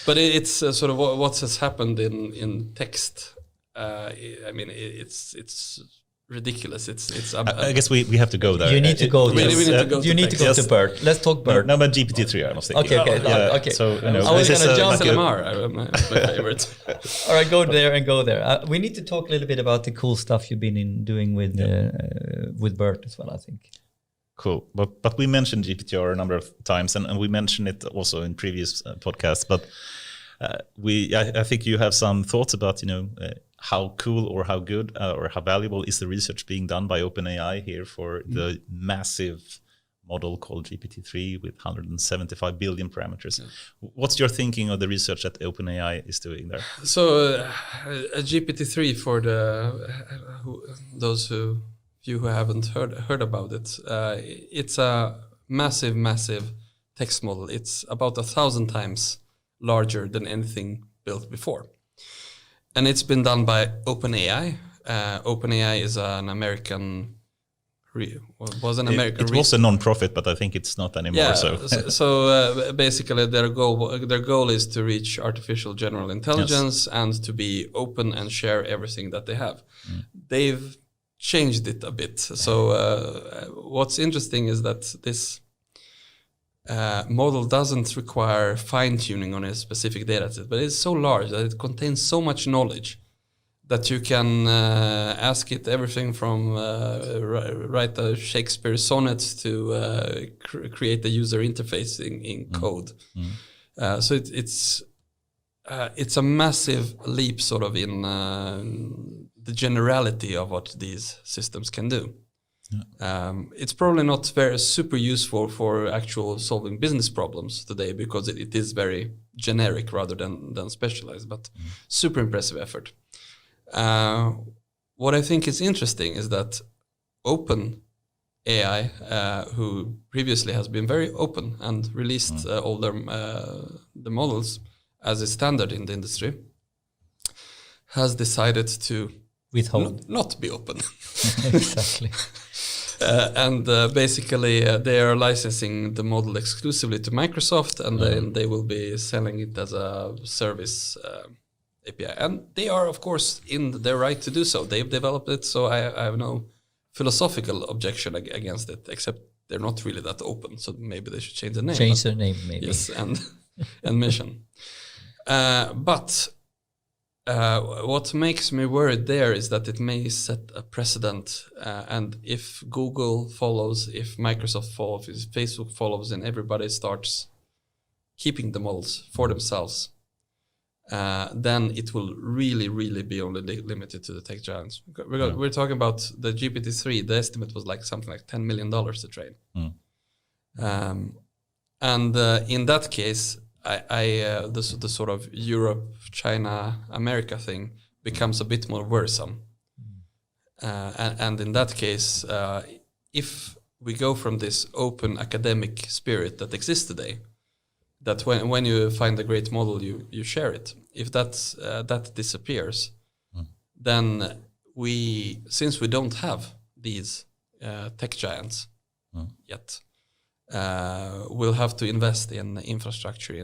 But it's sort of what has happened in text. I mean, it's ridiculous. It's. I guess we have to go there. You need to go. We need to go. You need to go to BERT. Let's talk BERT. No, but GPT3. I was thinking. Okay. So I was going to jump LMR. My favorite. All right, go there. We need to talk a little bit about the cool stuff you've been doing with BERT as well, I think. Cool, but we mentioned GPTR a number of times, and we mentioned it also in previous podcasts. But I think you have some thoughts about how cool or how good or how valuable is the research being done by OpenAI here for the massive model called GPT3 with 175 billion parameters. Yeah. What's your thinking of the research that OpenAI is doing there? So a GPT3 for those who haven't heard about it, it's a massive text model. It's about 1,000 times larger than anything built before. And it's been done by OpenAI. OpenAI is an American... It was a non-profit, but I think it's not anymore. Yeah, so basically their goal is to reach artificial general intelligence and to be open and share everything that they have. They've changed it a bit. So what's interesting is that this model doesn't require fine-tuning on a specific data set, but it's so large that it contains so much knowledge that you can ask it everything from write a Shakespeare sonnet to create a user interface in code. So it's a massive leap sort of in the generality of what these systems can do. It's probably not super useful for actual solving business problems today because it is very generic rather than specialized, but super impressive effort. What I think is interesting is that OpenAI, who previously has been very open and released all the models as a standard in the industry, has decided to withhold, not be open. Exactly. And basically, they are licensing the model exclusively to Microsoft, and then they will be selling it as a service API. And they are, of course, in their right to do so. They've developed it, so I have no philosophical objection against it, except they're not really that open, so maybe they should change the name. Change their name, maybe. Yes, and mission. But what makes me worried there is that it may set a precedent, and if Google follows, if Microsoft follows, if Facebook follows, and everybody starts keeping the models for themselves, then it will really be only limited to the tech giants. We're talking about the GPT-3. The estimate was like something like $10 million to train. And in that case, the sort of Europe, China, America thing becomes a bit more worrisome. And in that case, if we go from this open academic spirit that exists today, that when you find a great model, you share it. If that disappears, then since we don't have these tech giants yet, we'll have to invest in infrastructure.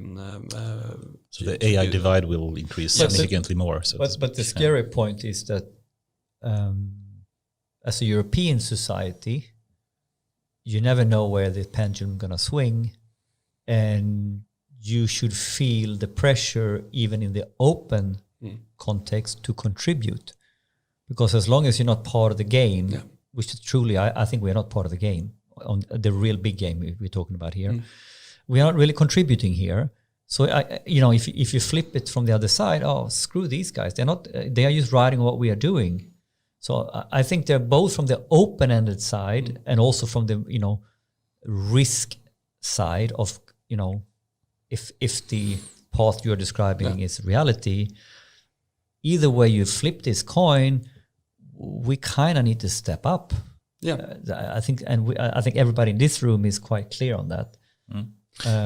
So the AI divide will increase significantly more. So but the scary point is that as a European society, you never know where the pendulum is going to swing, and you should feel the pressure even in the open context to contribute, because as long as you're not part of the game, which is truly, I think we're not part of the game, on the real big game we're talking about here, we are not really contributing here. So if you flip it from the other side, screw these guys, they are just riding what we are doing. So I think they're both from the open-ended side and also from the risk side of if the path you're describing is reality. Either way you flip this coin, we kind of need to step up. I think everybody in this room is quite clear on that.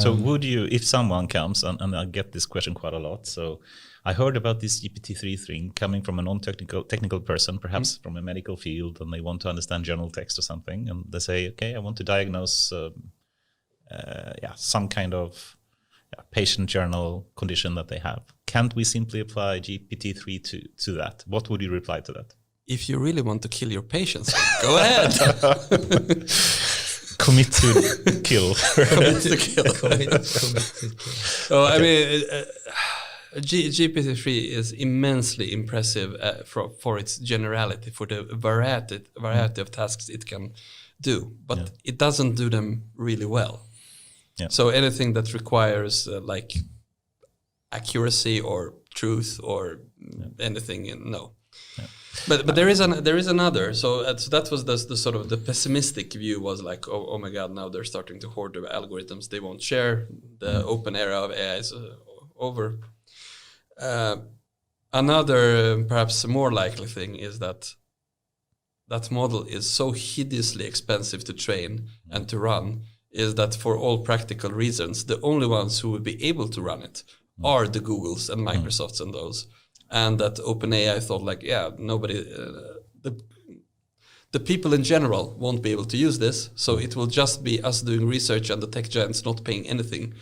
So would you, if someone comes, and I get this question quite a lot, so I heard about this GPT-3 thing coming from a non-technical person, perhaps from a medical field, and they want to understand journal text or something, and they say, okay, I want to diagnose some kind of patient journal condition that they have. Can't we simply apply GPT-3 to that? What would you reply to that? If you really want to kill your patients, go ahead. Commit to kill. Commit to kill. So I mean, GPT-3 is immensely impressive for its generality, for the variety of tasks it can do, but it doesn't do them really well. Yeah. So anything that requires like accuracy or truth or anything, no. Yeah. But there is another. So that was the sort of the pessimistic view, was like, oh my God, now they're starting to hoard the algorithms. They won't share. The open era of AI is over. Another perhaps more likely thing is that model is so hideously expensive to train and to run, is that for all practical reasons, the only ones who would be able to run it are the Googles and Microsofts and those. And that OpenAI thought like, nobody, the people in general won't be able to use this, so it will just be us doing research and the tech giants not paying anything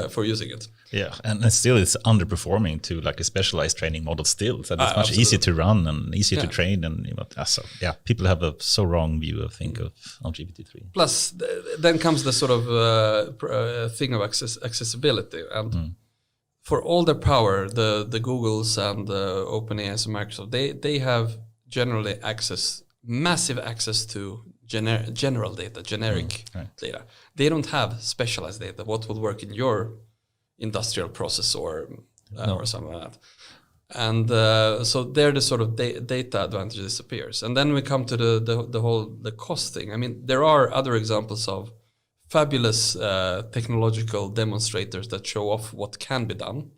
for using it. Yeah, and still it's underperforming to like a specialized training model still. So it's much easier to run and easier to train. And people have a so wrong view, I think, of GPT-3. Plus, then comes the sort of thing of accessibility. And for all their power, the Googles and the OpenAI and Microsoft, they have generally massive access to general data, generic data. They don't have specialized data, what will work in your industrial process or something like that. And so there the sort of data advantage disappears. And then we come to the cost thing. I mean, there are other examples of fabulous technological demonstrators that show off what can be done,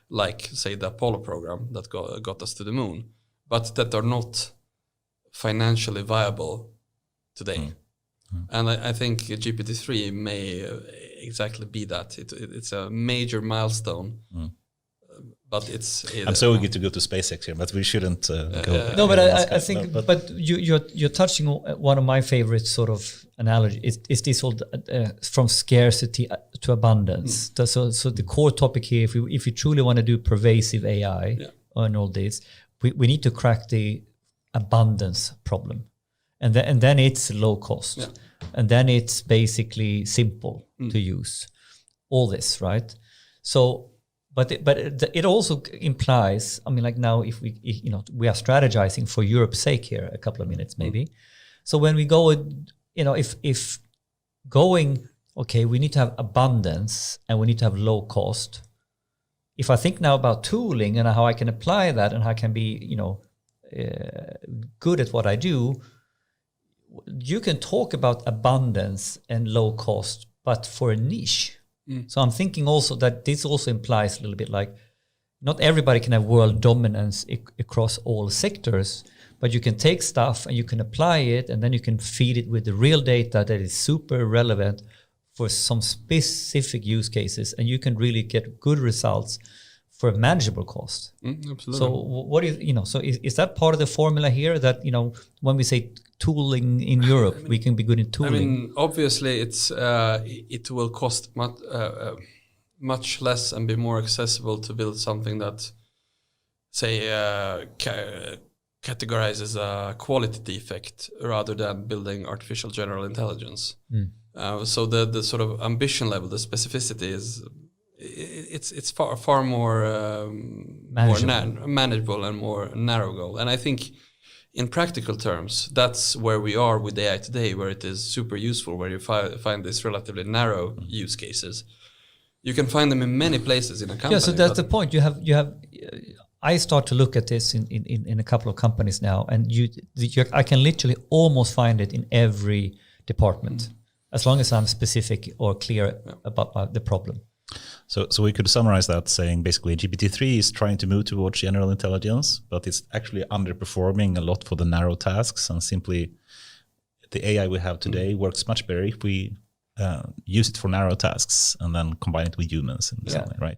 like, say, the Apollo program that got us to the moon, but that are not financially viable today. And I think GPT-3 may exactly be that. It's a major milestone, but it's... I'm so eager to go to SpaceX here, but we shouldn't go... No, but I think... But you're touching one of my favorite sort of analogy. It's this whole from scarcity to abundance. So the core topic here, if you truly want to do pervasive AI and all this, we need to crack the abundance problem. And then it's low cost. Yeah. And then it's basically simple to use. All this, right? So, but it also implies, I mean, like now if we are strategizing for Europe's sake here, a couple of minutes maybe. So when we go, if going, okay, we need to have abundance and we need to have low cost. If I think now about tooling and how I can apply that and how I can be, good at what I do, you can talk about abundance and low cost, but for a niche. So I'm thinking also that this also implies a little bit like not everybody can have world dominance across all sectors, but you can take stuff and you can apply it and then you can feed it with the real data that is super relevant for some specific use cases, and you can really get good results for a manageable cost. Absolutely. So what do so is that part of the formula here that, when we say tooling in Europe, we can be good in tooling? I mean, obviously it will cost much less and be more accessible to build something that, say, categorizes a quality defect rather than building artificial general intelligence. So the sort of ambition level, the specificity is... It's far more manageable and more narrow goal. And I think in practical terms, that's where we are with AI today, where it is super useful, where you find these relatively narrow use cases. You can find them in many places in a company. Yeah, so that's the point. You have. I start to look at this in a couple of companies now, and I can literally almost find it in every department, as long as I'm specific or clear about the problem. So we could summarize that saying basically GPT-3 is trying to move towards general intelligence, but it's actually underperforming a lot for the narrow tasks, and simply the AI we have today works much better if we use it for narrow tasks and then combine it with humans in some way, right?